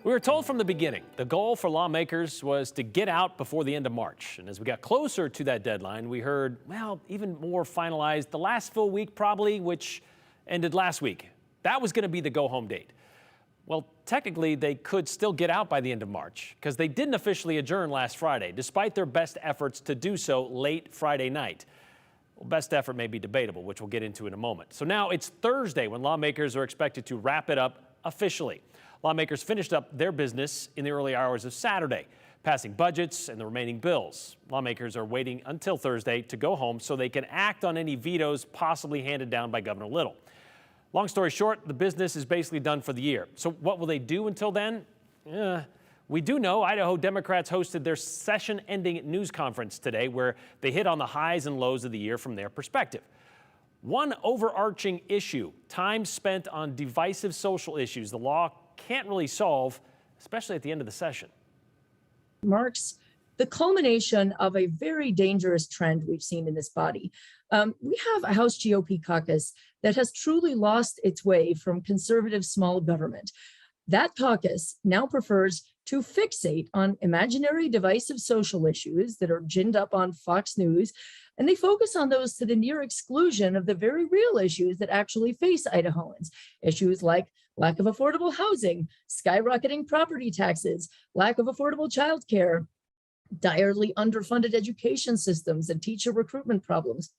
We were told from the beginning the goal for lawmakers was to get out before the end of March. And as we got closer to that deadline, we heard, well, even more finalized the last full week probably, which ended last week. That was going to be the go-home date. Well, technically, they could still get out by the end of March because they didn't officially adjourn last Friday, despite their best efforts to do so late Friday night. Well, best effort may be debatable, which we'll get into in a moment. So now it's Thursday when lawmakers are expected to wrap it up officially. Lawmakers finished up their business in the early hours of Saturday, passing budgets and the remaining bills. Lawmakers are waiting until Thursday to go home so they can act on any vetoes possibly handed down by Governor Little. Long story short, the business is basically done for the year. So what will they do until then? We do know Idaho Democrats hosted their session-ending news conference today where they hit on the highs and lows of the year from their perspective. One overarching issue, time spent on divisive social issues the law can't really solve, especially at the end of the session. Marks the culmination of a very dangerous trend we've seen in this body. We have a House GOP caucus that has truly lost its way from conservative small government. That caucus now prefers to fixate on imaginary divisive social issues that are ginned up on Fox News, and they focus on those to the near exclusion of the very real issues that actually face Idahoans. Issues like lack of affordable housing, skyrocketing property taxes, lack of affordable childcare, direly underfunded education systems, and teacher recruitment problems.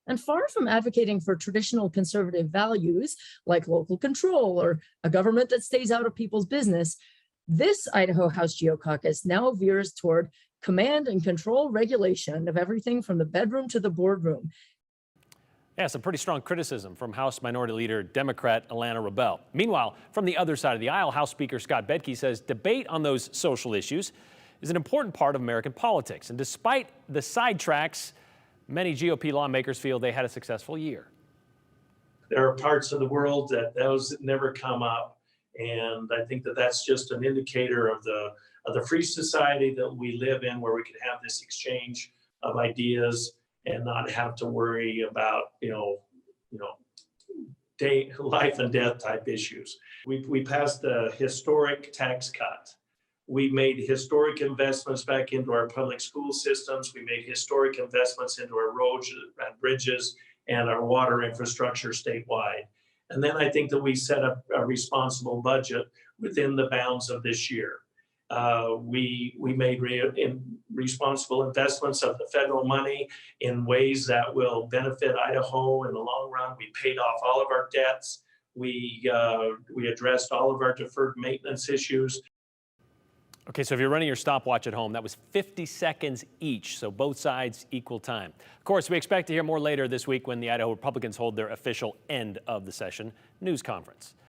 And far from advocating for traditional conservative values like local control or a government that stays out of people's business, this Idaho House GO caucus now veers toward command and control regulation of everything from the bedroom to the boardroom. Yeah, some pretty strong criticism from House Minority Leader Democrat Alana Rebel. Meanwhile, from the other side of the aisle, House Speaker Scott Bedke says debate on those social issues is an important part of American politics. And despite the sidetracks, many GOP lawmakers feel they had a successful year. There are parts of the world that those never come up. And I think that that's just an indicator of the free society that we live in, where we can have this exchange of ideas and not have to worry about, life and death type issues. We passed a historic tax cut. We made historic investments back into our public school systems. We made historic investments into our roads and bridges and our water infrastructure statewide. And then I think that we set up a responsible budget within the bounds of this year. We made responsible investments of the federal money in ways that will benefit Idaho in the long run. We paid off all of our debts. We addressed all of our deferred maintenance issues. Okay, so if you're running your stopwatch at home, that was 50 seconds each, so both sides equal time. Of course, we expect to hear more later this week when the Idaho Republicans hold their official end of the session news conference.